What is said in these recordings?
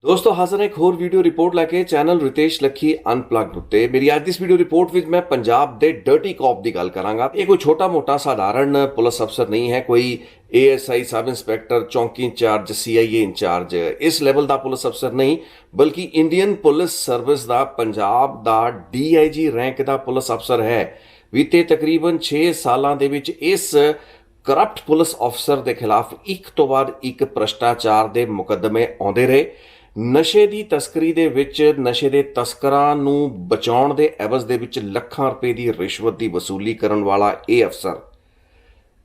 दोस्तों हाजिर एक होर वीडियो रिपोर्ट लैके चैनल रितेश लखी अनप्लग्ड उत्ते मेरी अज इस वीडियो रिपोर्ट विच मैं पंजाब दे डर्टी कॉप की गल करांगा। ये कोई छोटा मोटा साधारण पुलिस अफसर नहीं है, कोई ASI सब इंस्पैक्टर, चौंकी इंचार्ज, CIA इंचार्ज, इस लैवल का पुलिस अफसर नहीं, बल्कि इंडियन पुलिस सर्विस का पंजाब का DIG रैंक का पुलिस अफसर है। बीते तकरीबन 6 सालों के विच इस करप्ट पुलिस अफसर के खिलाफ एक तो बाद एक भ्रष्टाचार के मुकदमे आते रहे। नशे की तस्करी दे विच नशे के तस्करां नूं बचाउण दे एवज दे विच ਲੱਖਾਂ रुपए की रिश्वत की वसूली करन वाला ये अफसर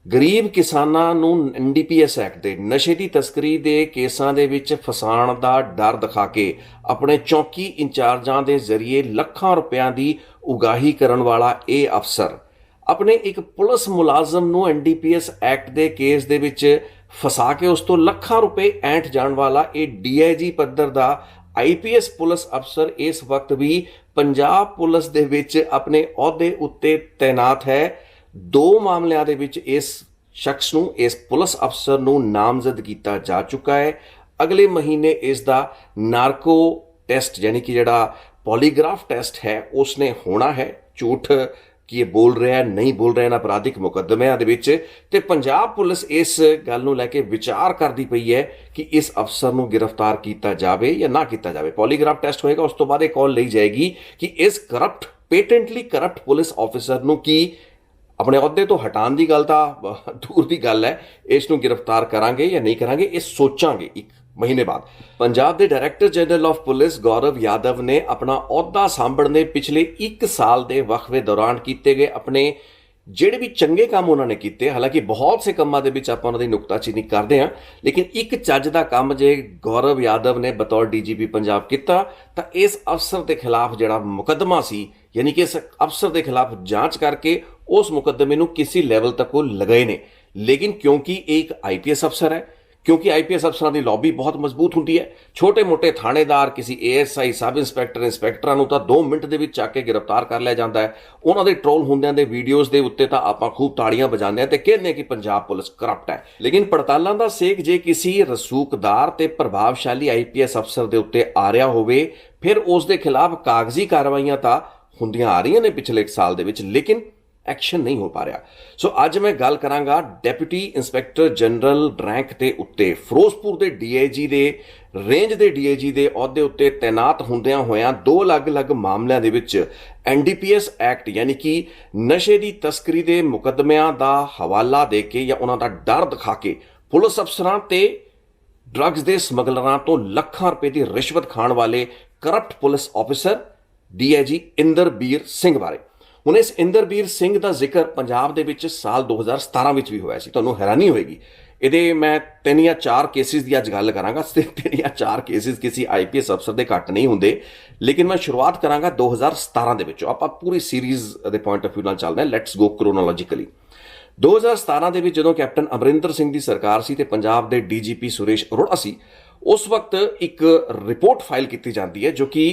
गरीब किसानां नूं NDPS एक्ट दे नशे की तस्करी के केसां दे विच फसाण दा डर दिखा के अपने चौकी इंचार्जां दे जरिए ਲੱਖਾਂ रुपयां की उगाही करन वाला ये अफसर अपने एक पुलिस मुलाजम नूं NDPS एक्ट के केस दे विच फसा के उस तो ਲੱਖਾਂ रुपए ऐंठ जाण वाला ये DIG पद्धर का IPS पुलिस अफसर इस वक्त भी पंजाब पुलिस दे विच अपने अहुदे उत्ते तैनात है। 2 मामलों दे विच इस शख्स नूं, इस पुलिस अफसर नूं नामजद किया जा चुका है। अगले महीने इसका नार्को टेस्ट यानी कि जिहड़ा पॉलीग्राफ टेस्ट है उसने होना है। झूठ कि ये बोल रहा है, नहीं बोल रहा, अपराधिक मुकदमिਆਂ ਦੇ ਵਿੱਚ ਤੇ पंजाब पुलिस इस गल ਨੂੰ ਲੈ ਕੇ विचार करती पई है कि इस अफसर ਨੂੰ गिरफ्तार किया जाए या ना किया जाए। पॉलीग्राफ टेस्ट होएगा, उस तो बाद एक कॉल ली जाएगी कि इस corrupt patently corrupt police officer ਨੂੰ की अपने अहुदे तो हटाने की गल तो दूर की गल है, इसनूं गिरफ्तार करांगे या नहीं करांगे ये सोचांगे एक महीने बाद। पंजाब के director general of police Gaurav Yadav ने अपना अहुदा सांभने पिछले 1 साल के वक्फे दौरान किए गए अपने ਜਿਹੜੇ भी चंगे काम उन्होंने किए, हालांकि बहुत से कामों के आप उन्होंने नुकताचीनी करते हैं, लेकिन एक चज का काम जे गौरव यादव ने बतौर DGP पंजाब किया तो इस अफसर के खिलाफ जोड़ा मुकदमा सी यानी कि इस अफसर के खिलाफ जांच करके उस मुकदमे को किसी लैवल तक वो लगाए ने। लेकिन क्योंकि एक IPS अफसर है, क्योंकि IPS अफसरों की लॉबी बहुत मजबूत होती है, छोटे मोटे थानेदार किसी ASI सब इंस्पैक्टर इंस्पैक्टरां नूं तां 2 मिनट दे विच चक के गिरफ्तार कर लिया जाता है। उन्होंने ट्रोल होंदियां दे वीडियोज़ के उत्ते तां आपां खूब ताड़ियां बजाते हैं तो कहने कि पंजाब पुलिस करप्ट है। लेकिन पड़तालों का सेक जे किसी रसूखदार ते प्रभावशाली IPS अफसर के उत्ते आ रहा होवे, फिर उस दे खिलाफ कागजी कार्रवाइयां तां होंदियां आ रही ने पिछले 1 साल दे विच, लेकिन एक्शन नहीं हो पा रहा। सो अज मैं गल करांगा डिप्टी इंस्पैक्टर जनरल रैंक के उत्ते फिरोजपुर के DIG दे रेंज के DIG के अहुदे उत्ते तैनात होंदियां होयां 2 अलग-अलग मामलों के विच NDPS एक्ट यानी कि नशे की तस्करी के मुकदमिਆਂ का हवाला दे के या उन्हों का डर दिखा के पुलिस अफसरां ते ड्रग्स के समगलरां तो ਲੱਖਾਂ रुपए की रिश्वत खाण वाले corrupt police officer DIG Inderbir Singh बारे। ਹੁਣ इस इंदरबीर सिंह का जिक्र पंजाब ਦੇ ਵਿੱਚ साल 2017 ਵਿੱਚ ਵੀ ਹੋਇਆ ਸੀ। ਤੁਹਾਨੂੰ हैरानी होएगी, ਇਹਦੇ मैं 3 या 4 केसिस की अज गल करांगा। 3 या 4 केसिस किसी IPS अफसर के घट नहीं होंगे, लेकिन मैं शुरुआत करांगा 2017 ਦੇ ਵਿੱਚੋਂ। ਆਪਾਂ पूरी सीरीज़ के पॉइंट ऑफ व्यू ਨਾਲ ਚੱਲਦੇ ਹਾਂ। Let's go chronologically. 2017 ਦੇ ਵਿੱਚ ਜਦੋਂ ਕੈਪਟਨ ਅਮਰਿੰਦਰ ਸਿੰਘ ਦੀ ਸਰਕਾਰ ਸੀ ਤੇ ਪੰਜਾਬ ਦੇ DGP ਸੁਰੇਸ਼ ਅਰੋੜਾ ਸੀ, उस वक्त एक रिपोर्ट फाइल की जाती है जो कि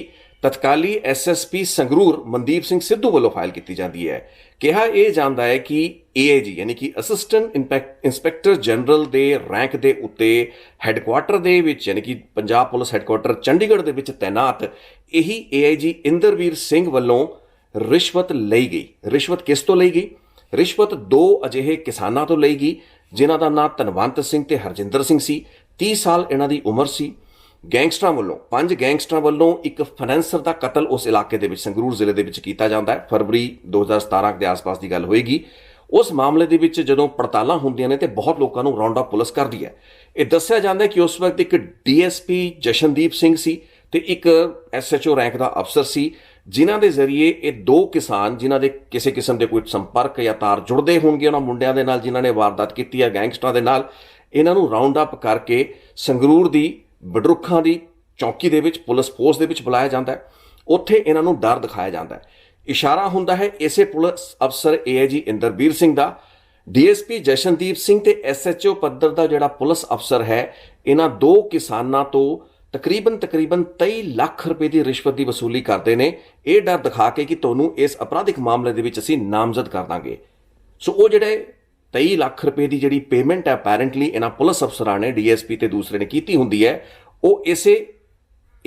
तत्काली SSP संगरूर मनदीप सिंह सिद्धू वालों फाइल की जाती है। कहा यह जाता है कि AIG यानी कि असिस्टेंट इंस्पैक्टर जनरल के रैंक के उत्ते हैडकुआटर दे विच यानी कि पंजाब पुलिस हैडकुआटर चंडीगढ़ के विच तैनात यही AIG इंदरबीर सिंह वालों रिश्वत ली गई। रिश्वत किस तो ली गई? रिश्वत 2 अजिहे किसानों तो ली गई जिन्हों का नाम धनवंत सिंह ते हरजिंदर सिंह सी। 30 साल इन्हों की उम्र सी। गैंगस्टरां वालों 5 गैंगस्टरां वालों एक फाइनेंसर का कतल उस इलाके दे विच संगरूर जिले दे विच कीता जांदा है। फरवरी 2017 के आस पास की गल होएगी। उस मामले दे विच जदों पड़तालां होंदियां ने ते बहुत लोगों को राउंड अप पुलिस करदी है। ये दस्सिया जांदा है कि उस वक्त एक DSP जशनदीप सिंह सी ते एक SHO रैंक का अफसर सी, जिन्हां दे जरिए ये 2 किसान जिन्हां दे किसी किस्म के कोई संपर्क या तार जुड़ते होणगे उन्हां मुंडियां दे नाल जिन्हां ने वारदात कीती है गैंगस्टरां दे नाल, इन्हां नूं राउंड अप करके संगरूर की बडरुखा की चौकी दे विच पुलिस फोर्स दे विच बुलाया जाता है। उत्थे इन्हां नूं डर दिखाया जाता है। इशारा हुंदा है इसे पुलिस अफसर AIG इंदरबीर सिंह का, DSP जशनदीप सिंह ते SHO पद्धर का जिहड़ा पुलिस अफसर है, इन्हां 2 किसानां तो तकरीबन 23 लाख रुपए की रिश्वत की वसूली करते हैं, ये डर दिखा के कि तुहानूं इस अपराधिक मामले दे विच असीं नामजद कर दांगे। सो वो जिहड़े 23 लाख रुपए की जी पेमेंट है अपैरेंटली इन्हां पुलिस अफसरां ने DSP ते दूसरे ने की होंदी है, वो इसे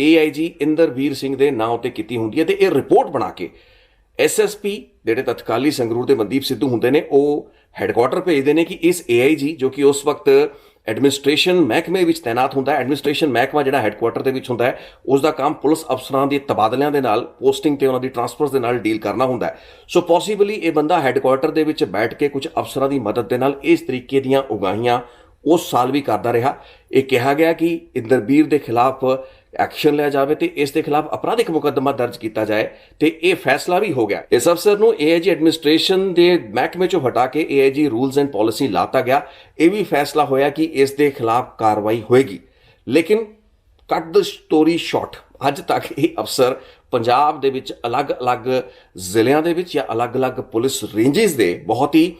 AIG ਇੰਦਰਵੀਰ ਸਿੰਘ ਦੇ ਨਾਂ ਉੱਤੇ ਕੀਤੀ ਹੁੰਦੀ ਹੈ ਤੇ ਇਹ ਰਿਪੋਰਟ ਬਣਾ ਕੇ SSP ਜਿਹੜੇ ਤਤਕਾਲੀ ਸੰਗਰੂਰ ਦੇ ਮਨਦੀਪ ਸਿੱਧੂ ਹੁੰਦੇ ਨੇ ਉਹ ਹੈੱਡਕੁਆਟਰ ਭੇਜਦੇ ਨੇ ਕਿ ਇਸ AIG ਜੋ ਕਿ ਉਸ ਵਕਤ ਐਡਮਿਨਿਸਟ੍ਰੇਸ਼ਨ ਮਹਿਕਮੇ ਵਿੱਚ ਤੈਨਾਤ ਹੁੰਦਾ ਹੈ, ਐਡਮਿਨਿਸਟ੍ਰੇਸ਼ਨ ਮਹਿਕਮਾ ਜਿਹੜਾ ਹੈੱਡਕੁਆਟਰ ਦੇ ਵਿੱਚ ਹੁੰਦਾ ਹੈ, ਉਸ ਦਾ ਕੰਮ ਪੁਲਿਸ ਅਫਸਰਾਂ ਦੇ ਤਬਾਦਲਿਆਂ ਦੇ ਨਾਲ, ਪੋਸਟਿੰਗ ਤੇ ਉਹਨਾਂ ਦੀ ਟਰਾਂਸਫਰਸ ਦੇ ਨਾਲ ਡੀਲ ਕਰਨਾ ਹੁੰਦਾ ਹੈ। ਸੋ ਪੋਸੀਬਲੀ ਇਹ ਬੰਦਾ ਹੈੱਡਕੁਆਟਰ ਦੇ ਵਿੱਚ ਬੈਠ ਕੇ ਕੁਝ ਅਫਸਰਾਂ ਦੀ ਮਦਦ ਦੇ ਨਾਲ ਇਸ ਤਰੀਕੇ ਦੀਆਂ ਉਗਾਹੀਆਂ ਉਸ ਸਾਲ ਵੀ ਕਰਦਾ ਰਿਹਾ। ਇਹ ਕਿਹਾ ਗਿਆ ਕਿ ਇੰਦਰਬੀਰ ਦੇ ਖਿਲਾਫ ਐਕਸ਼ਨ ਲਿਆ ਜਾਵੇ ਤੇ ਇਸ ਦੇ ਖਿਲਾਫ ਅਪਰਾਧਿਕ ਮੁਕੱਦਮਾ ਦਰਜ ਕੀਤਾ ਜਾਏ ਤੇ ਇਹ ਫੈਸਲਾ ਵੀ ਹੋ ਗਿਆ। ਇਸ ਅਫਸਰ ਨੂੰ AIG ਐਡਮਿਨਿਸਟ੍ਰੇਸ਼ਨ ਦੇ ਮਹਿਕਮੇ ਚੋਂ ਹਟਾ ਕੇ AIG ਰੂਲਸ ਐਂਡ ਪਾਲਿਸੀ ਲਾਤਾ ਗਿਆ। ਇਹ ਵੀ ਫੈਸਲਾ ਹੋਇਆ ਕਿ ਇਸ ਦੇ ਖਿਲਾਫ ਕਾਰਵਾਈ ਹੋਏਗੀ। ਲੇਕਿਨ ਕੱਟ ਦ ਸਟੋਰੀ ਸ਼ਾਰਟ, ਅੱਜ ਤੱਕ ਇਹ ਅਫਸਰ ਪੰਜਾਬ ਦੇ ਵਿੱਚ ਅਲੱਗ-ਅਲੱਗ ਜ਼ਿਲ੍ਹਿਆਂ ਦੇ ਵਿੱਚ ਜਾਂ ਅਲੱਗ-ਅਲੱਗ ਪੁਲਿਸ ਰੇਂਜਸ ਦੇ ਬਹੁਤ ਹੀ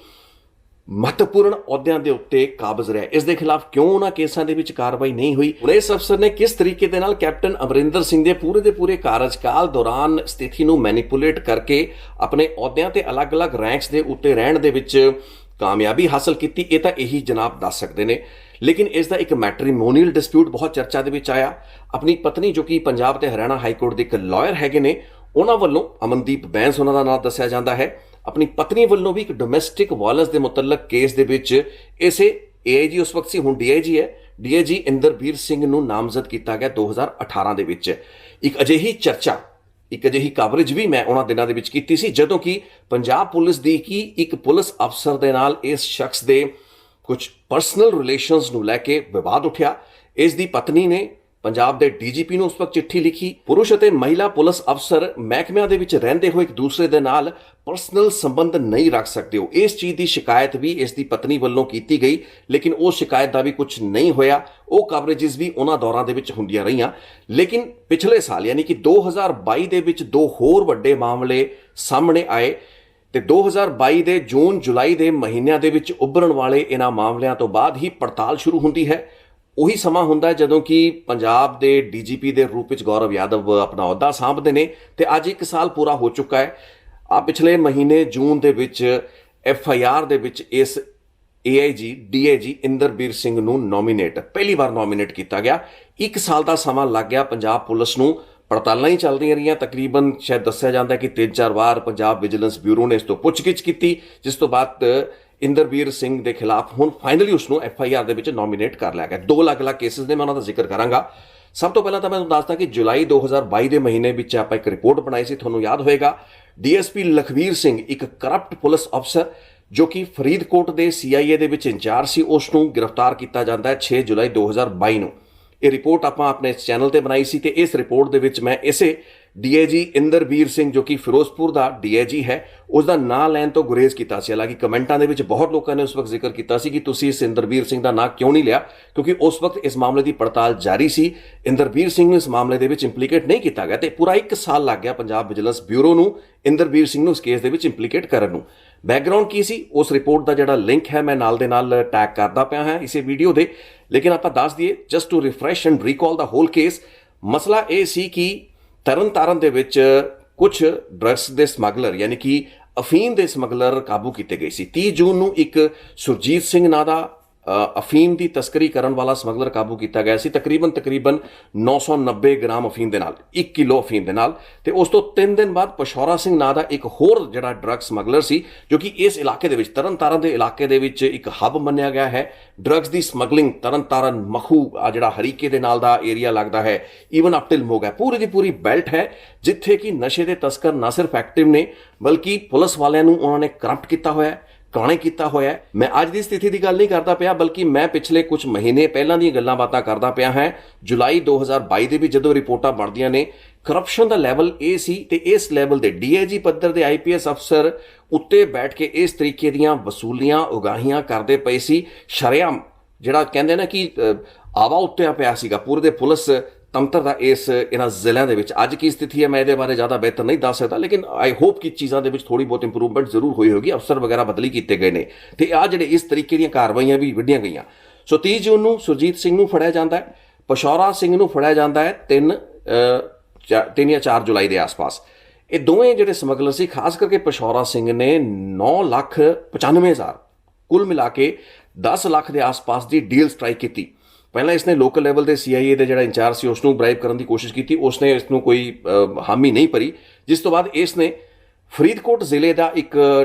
ਮਹੱਤਵਪੂਰਨ ਅਹੁਦਿਆਂ ਦੇ ਉੱਤੇ ਕਾਬਜ਼ ਰਿਹਾ। ਇਸ ਦੇ ਖਿਲਾਫ ਕਿਉਂ ਉਹਨਾਂ ਕੇਸਾਂ ਦੇ ਵਿੱਚ ਕਾਰਵਾਈ ਨਹੀਂ ਹੋਈ? ਹੁਣ ਇਸ ਅਫਸਰ ਨੇ ਕਿਸ ਤਰੀਕੇ ਦੇ ਨਾਲ ਕੈਪਟਨ ਅਮਰਿੰਦਰ ਸਿੰਘ ਦੇ ਪੂਰੇ ਕਾਰਜਕਾਲ ਦੌਰਾਨ ਸਥਿਤੀ ਨੂੰ ਮੈਨੀਪੂਲੇਟ ਕਰਕੇ ਆਪਣੇ ਅਹੁਦਿਆਂ ਤੇ ਅਲੱਗ-ਅਲੱਗ ਰੈਂਕਸ ਦੇ ਉੱਤੇ ਰਹਿਣ ਦੇ ਵਿੱਚ ਕਾਮਯਾਬੀ ਹਾਸਲ ਕੀਤੀ, ਇਹ ਤਾਂ ਇਹੀ ਜਨਾਬ ਦੱਸ ਸਕਦੇ ਨੇ। ਲੇਕਿਨ ਇਸ ਦਾ ਇੱਕ ਮੈਟਰੀਮੋਨੀਅਲ ਡਿਸਪਿਊਟ ਬਹੁਤ ਚਰਚਾ ਦੇ ਵਿੱਚ ਆਇਆ। ਆਪਣੀ ਪਤਨੀ ਜੋ ਕਿ ਪੰਜਾਬ ਤੇ ਹਰਿਆਣਾ ਹਾਈ ਕੋਰਟ ਦੇ ਇੱਕ ਲਾਇਰ ਹੈਗੇ ਨੇ, ਉਹਨਾਂ ਵੱਲੋਂ ਅਮਨਦੀਪ ਬੈਂਸ ਉਹਨਾਂ ਦਾ ਨਾਮ ਦੱਸਿਆ ਜਾਂਦਾ ਹੈ, ਆਪਣੀ ਪਤਨੀ ਵੱਲੋਂ ਵੀ ਇੱਕ ਡੋਮੈਸਟਿਕ ਵਾਇਲੈਂਸ ਦੇ ਮੁਤਲਕ ਕੇਸ ਦੇ ਵਿੱਚ ਇਸੇ AIG ਉਸ ਵਕਤ ਸੀ, ਹੁਣ DIG ਹੈ, DIG ਇੰਦਰਬੀਰ ਸਿੰਘ ਨੂੰ ਨਾਮਜ਼ਦ ਕੀਤਾ ਗਿਆ 2018 ਦੇ ਵਿੱਚ। ਇੱਕ ਅਜਿਹੀ ਚਰਚਾ, ਇੱਕ ਅਜਿਹੀ ਕਵਰੇਜ ਵੀ ਮੈਂ ਉਹਨਾਂ ਦਿਨਾਂ ਦੇ ਵਿੱਚ ਕੀਤੀ ਸੀ ਜਦੋਂ ਕਿ ਪੰਜਾਬ ਪੁਲਿਸ ਦੀ ਕੀ ਇੱਕ ਪੁਲਿਸ ਅਫਸਰ ਦੇ ਨਾਲ ਇਸ ਸ਼ਖਸ ਦੇ ਕੁਝ ਪਰਸਨਲ ਰਿਲੇਸ਼ਨਸ ਨੂੰ ਲੈ ਕੇ ਵਿਵਾਦ ਉੱਠਿਆ। ਇਸ ਦੀ ਪਤਨੀ ਨੇ ਪੰਜਾਬ ਦੇ DGP ਨੂੰ ਉਸ ਵਕਤ ਚਿੱਠੀ ਲਿਖੀ। ਪੁਰਸ਼ ਅਤੇ ਮਹਿਲਾ ਪੁਲਿਸ ਅਫਸਰ ਮਹਿਕਮਿਆਂ ਦੇ ਵਿੱਚ ਰਹਿੰਦੇ ਹੋਏ ਇੱਕ ਦੂਸਰੇ ਦੇ ਨਾਲ ਪਰਸਨਲ ਸੰਬੰਧ ਨਹੀਂ ਰੱਖ ਸਕਦੇ ਹੋ, ਇਸ ਚੀਜ਼ ਦੀ ਸ਼ਿਕਾਇਤ ਵੀ ਇਸ ਦੀ ਪਤਨੀ ਵੱਲੋਂ ਕੀਤੀ ਗਈ। ਲੇਕਿਨ ਉਹ ਸ਼ਿਕਾਇਤ ਦਾ ਵੀ ਕੁਝ ਨਹੀਂ ਹੋਇਆ। ਉਹ ਕਵਰੇਜਸ ਵੀ ਉਹਨਾਂ ਦੌਰਾਂ ਦੇ ਵਿੱਚ ਹੁੰਦੀਆਂ ਰਹੀਆਂ। ਲੇਕਿਨ ਪਿਛਲੇ ਸਾਲ ਯਾਨੀ ਕਿ 2022 ਦੇ ਵਿੱਚ ਦੋ ਹੋਰ ਵੱਡੇ ਮਾਮਲੇ ਸਾਹਮਣੇ ਆਏ ਤੇ 2022 ਦੇ ਜੂਨ ਜੁਲਾਈ ਦੇ ਮਹੀਨਿਆਂ ਦੇ ਵਿੱਚ ਉੱਭਰਨ ਵਾਲੇ ਇਹਨਾਂ ਮਾਮਲਿਆਂ ਤੋਂ ਬਾਅਦ ਹੀ ਪੜਤਾਲ ਸ਼ੁਰੂ ਹੁੰਦੀ ਹੈ। ਉਹੀ ਸਮਾਂ ਹੁੰਦਾ ਜਦੋਂ ਕਿ ਪੰਜਾਬ ਦੇ DGP ਦੇ ਰੂਪ ਵਿੱਚ ਗੌਰਵ ਯਾਦਵ ਆਪਣਾ ਅਹੁਦਾ ਸਾਂਭਦੇ ਨੇ ਤੇ ਅੱਜ 1 ਸਾਲ ਪੂਰਾ ਹੋ ਚੁੱਕਾ ਹੈ। ਪਿਛਲੇ ਮਹੀਨੇ ਜੂਨ ਦੇ ਵਿੱਚ FIR ਦੇ ਵਿੱਚ ਇਸ AIG DIG ਇੰਦਰਬੀਰ ਸਿੰਘ ਨੂੰ ਪਹਿਲੀ ਵਾਰ ਨੋਮੀਨੇਟ ਕੀਤਾ ਗਿਆ। 1 ਸਾਲ ਦਾ ਸਮਾਂ ਲੱਗ ਗਿਆ ਪੰਜਾਬ ਪੁਲਿਸ ਨੂੰ। ਪੜਤਾਲਾਂ ਹੀ ਚੱਲਦੀਆਂ ਰਹੀਆਂ। ਤਕਰੀਬਨ ਸ਼ਾਇਦ ਦੱਸਿਆ ਜਾਂਦਾ ਕਿ 3-4 ਵਾਰ ਪੰਜਾਬ ਵਿਜੀਲੈਂਸ ਬਿਊਰੋ ਨੇ ਇਸ ਤੋਂ ਪੁੱਛਗਿੱਛ ਕੀਤੀ, ਜਿਸ ਤੋਂ ਬਾਅਦ ਇੰਦਰਬੀਰ ਸਿੰਘ ਦੇ ਖਿਲਾਫ ਹੁਣ ਫਾਈਨਲੀ ਉਸ ਨੂੰ FIR ਦੇ ਵਿੱਚ ਨੋਮੀਨੇਟ ਕਰ ਲਿਆ ਗਿਆ। 2 ਅਲੱਗ-ਅਲੱਗ ਕੇਸਿਸ ਨੇ, ਮੈਂ ਉਹਨਾਂ ਦਾ ਜ਼ਿਕਰ ਕਰਾਂਗਾ। ਸਭ ਤੋਂ ਪਹਿਲਾਂ ਤਾਂ ਮੈਂ ਤੁਹਾਨੂੰ ਦੱਸਦਾ ਕਿ ਜੁਲਾਈ 2022 ਦੇ ਮਹੀਨੇ ਵਿੱਚ ਆਪਾਂ ਇੱਕ ਰਿਪੋਰਟ ਬਣਾਈ ਸੀ, ਤੁਹਾਨੂੰ ਯਾਦ ਹੋਏਗਾ। DSP ਲਖਵੀਰ ਸਿੰਘ, ਇੱਕ ਕਰਪਟ ਪੁਲਿਸ ਅਫਸਰ ਜੋ ਕਿ ਫਰੀਦਕੋਟ ਦੇ CIA ਦੇ ਵਿੱਚ ਇੰਚਾਰਜ ਸੀ, ਉਸ ਨੂੰ ਗ੍ਰਿਫਤਾਰ ਕੀਤਾ ਜਾਂਦਾ ਹੈ 6 ਜੁਲਾਈ 2022 ਨੂੰ। ਇਹ ਰਿਪੋਰਟ ਆਪਾਂ ਆਪਣੇ ਚੈਨਲ ਤੇ ਬਣਾਈ ਸੀ ਤੇ ਇਸ ਰਿਪੋਰਟ ਦੇ ਵਿੱਚ ਮੈਂ ਇਸੇ DIG ਇੰਦਰਬੀਰ ਸਿੰਘ ਜੋ ਕਿ ਫਿਰੋਜ਼ਪੁਰ ਦਾ DIG ਹੈ, ਉਸ ਦਾ ਨਾਂ ਲੈਣ ਤੋਂ ਗੁਰੇਜ਼ ਕੀਤਾ ਸੀ। ਹਾਲਾਂਕਿ ਕਮੈਂਟਾਂ ਦੇ ਵਿੱਚ ਬਹੁਤ ਲੋਕਾਂ ਨੇ ਉਸ ਵਕਤ ਜ਼ਿਕਰ ਕੀਤਾ ਸੀ ਕਿ ਤੁਸੀਂ ਇਸ ਇੰਦਰਬੀਰ ਸਿੰਘ ਦਾ ਨਾਂ ਕਿਉਂ ਨਹੀਂ ਲਿਆ, ਕਿਉਂਕਿ ਉਸ ਵਕਤ ਇਸ ਮਾਮਲੇ ਦੀ ਪੜਤਾਲ ਜਾਰੀ ਸੀ। ਇੰਦਰਬੀਰ ਸਿੰਘ ਨੂੰ ਇਸ ਮਾਮਲੇ ਦੇ ਵਿੱਚ ਇੰਪਲੀਕੇਟ ਨਹੀਂ ਕੀਤਾ ਗਿਆ ਤੇ ਪੂਰਾ 1 ਸਾਲ ਲੱਗ ਗਿਆ ਪੰਜਾਬ ਵਿਜੀਲੈਂਸ ਬਿਊਰੋ ਨੂੰ ਇੰਦਰਬੀਰ ਸਿੰਘ ਨੂੰ ਇਸ ਕੇਸ ਦੇ ਵਿੱਚ ਇੰਪਲੀਕੇਟ ਕਰਨ ਨੂੰ। ਬੈਕਗਰਾਉਂਡ ਕੀ ਸੀ ਉਸ ਰਿਪੋਰਟ ਦਾ ਜਿਹੜਾ ਲਿੰਕ ਹੈ ਮੈਂ ਨਾਲ ਦੇ ਨਾਲ ਟੈਗ ਕਰਦਾ ਪਿਆ ਹਾਂ ਇਸੇ ਵੀਡੀਓ ਦੇ। ਲੇਕਿਨ ਆਪਾਂ ਦੱਸ ਦਈਏ just to refresh and recall the whole case. ਮਸਲਾ ਇਹ ਸੀ ਕਿ ਤਰਨਤਾਰਨ ਦੇ ਵਿੱਚ ਕੁਝ ਡਰੱਗਸ ਦੇ ਸਮਗਲਰ ਯਾਨੀ ਕਿ ਅਫੀਮ ਦੇ ਸਮਗਲਰ ਕਾਬੂ ਕੀਤੇ ਗਏ ਸੀ। 30 ਜੂਨ ਨੂੰ ਇੱਕ ਸੁਰਜੀਤ ਸਿੰਘ ਨਾਂ ਦਾ ਅਫੀਮ ਦੀ ਤਸਕਰੀ ਕਰਨ ਵਾਲਾ ਸਮਗਲਰ ਕਾਬੂ ਕੀਤਾ ਗਿਆ ਸੀ, ਤਕਰੀਬਨ 990 ਗ੍ਰਾਮ ਅਫੀਮ ਦੇ ਨਾਲ, 1 ਕਿਲੋ ਅਫੀਮ ਦੇ ਨਾਲ। ਤੇ ਉਸ ਤੋਂ 3 ਦਿਨ ਬਾਅਦ ਪਸ਼ੌਰਾ ਸਿੰਘ ਨਾਂ ਦਾ ਇੱਕ ਹੋਰ ਜਿਹੜਾ ਡਰੱਗ ਸਮਗਲਰ ਸੀ, ਜੋ ਕਿ ਇਸ ਇਲਾਕੇ ਦੇ ਵਿੱਚ ਤਰਨਤਾਰਨ ਦੇ ਇਲਾਕੇ ਦੇ ਵਿੱਚ ਇੱਕ ਹੱਬ ਮੰਨਿਆ ਗਿਆ ਹੈ ਡਰੱਗਸ ਦੀ ਸਮਗਲਿੰਗ। ਤਰਨਤਾਰਨ ਮਖੂ ਜਿਹੜਾ ਹਰੀਕੇ ਦੇ ਨਾਲ ਦਾ ਏਰੀਆ ਲੱਗਦਾ ਹੈ, ਈਵਨ ਅਪ ਟਿਲ ਮੋਗਾ, ਪੂਰੀ ਦੀ ਪੂਰੀ ਬੈਲਟ ਹੈ ਜਿੱਥੇ ਕਿ ਨਸ਼ੇ ਦੇ ਤਸਕਰ ਨਾ ਸਿਰਫ ਐਕਟਿਵ ਨੇ ਬਲਕਿ ਪੁਲਿਸ ਵਾਲਿਆਂ ਨੂੰ ਉਹਨਾਂ ਨੇ ਕਰਪਟ ਕੀਤਾ ਹੋਇਆ, ਕਾਣੇ ਕੀਤਾ ਹੋਇਆ। ਮੈਂ ਅੱਜ ਦੀ ਸਥਿਤੀ ਦੀ ਗੱਲ ਨਹੀਂ ਕਰਦਾ ਪਿਆ ਬਲਕਿ ਮੈਂ ਪਿਛਲੇ ਕੁਝ ਮਹੀਨੇ ਪਹਿਲਾਂ ਦੀਆਂ ਗੱਲਾਂ ਬਾਤਾਂ ਕਰਦਾ ਪਿਆ ਹਾਂ। ਜੁਲਾਈ 2022 ਦੇ ਵਿੱਚ ਜਦੋਂ ਰਿਪੋਰਟਾਂ ਬਣਦੀਆਂ ਨੇ, ਕਰਪਸ਼ਨ ਦਾ ਲੈਵਲ ਇਹ ਸੀ ਤੇ ਇਸ ਲੈਵਲ ਦੇ DIG ਪੱਧਰ ਦੇ IPS ਅਫਸਰ ਉੱਤੇ ਬੈਠ ਕੇ ਇਸ ਤਰੀਕੇ ਦੀਆਂ ਵਸੂਲੀਆਂ ਉਗਾਹੀਆਂ ਕਰਦੇ ਪਏ ਸੀ। ਸ਼ਰੇਆਮ ਜਿਹੜਾ ਕਹਿੰਦੇ ਨਾ ਕਿ ਆਵਾ ਉੱਤੇ ਪਿਆ ਸੀਗਾ ਪੂਰੇ ਦੇ ਪੁਲਿਸ ਤੰਤਰ ਦਾ ਇਹਨਾਂ ਜ਼ਿਲ੍ਹਿਆਂ ਦੇ ਵਿੱਚ। ਅੱਜ ਕੀ ਸਥਿਤੀ ਹੈ ਮੈਂ ਇਹਦੇ ਬਾਰੇ ਜ਼ਿਆਦਾ ਬਿਹਤਰ ਨਹੀਂ ਦੱਸ ਸਕਦਾ, ਲੇਕਿਨ ਆਈ ਹੋਪ ਕਿ ਚੀਜ਼ਾਂ ਦੇ ਵਿੱਚ ਥੋੜੀ ਬਹੁਤ ਇੰਪਰੂਵਮੈਂਟ ਜ਼ਰੂਰ ਹੋਈ ਹੋਗੀ। ਅਫਸਰ ਵਗੈਰਾ ਬਦਲੀ ਕੀਤੇ ਗਏ ਨੇ ਤੇ ਆ ਜਿਹੜੇ ਇਸ ਤਰੀਕੇ ਦੀਆਂ ਕਾਰਵਾਈਆਂ ਵੀ ਵਿੱਢੀਆਂ ਗਈਆਂ। ਸੋ 30 ਜੂਨ ਨੂੰ ਸੁਰਜੀਤ ਸਿੰਘ ਨੂੰ ਫੜਿਆ ਜਾਂਦਾ ਹੈ, ਪਸ਼ੌਰਾ ਸਿੰਘ ਨੂੰ ਫੜਿਆ ਜਾਂਦਾ ਹੈ 3 ਜਾਂ 4 ਜੁਲਾਈ ਦੇ ਆਸ-ਪਾਸ। ਇਹ ਦੋਵੇਂ ਜਿਹੜੇ ਸਮਗਲਰ ਸੀ, ਖਾਸ ਕਰਕੇ ਪਸ਼ੌਰਾ ਸਿੰਘ ਨੇ 9,95,000 ਕੁੱਲ ਮਿਲਾ ਕੇ 10 ਲੱਖ ਦੇ ਆਸ-ਪਾਸ ਦੀ ਡੀਲ ਸਟ੍ਰਾਈਕ ਕੀਤੀ ਪਹਿਲਾਂ ਇਸਨੇ ਲੋਕਲ ਲੈਵਲ ਦੇ CIA ਦੇ ਜਿਹੜਾ ਇੰਚਾਰਜ ਸੀ ਉਸ ਨੂੰ ਬ੍ਰਾਈਬ ਕਰਨ ਦੀ ਕੋਸ਼ਿਸ਼ ਕੀਤੀ, ਉਸਨੇ ਇਸ ਨੂੰ ਕੋਈ ਹਾਮੀ ਨਹੀਂ ਭਰੀ, ਜਿਸ ਤੋਂ ਬਾਅਦ ਇਸ ਨੇ ਫਰੀਦਕੋਟ ਜ਼ਿਲ੍ਹੇ ਦਾ ਇੱਕ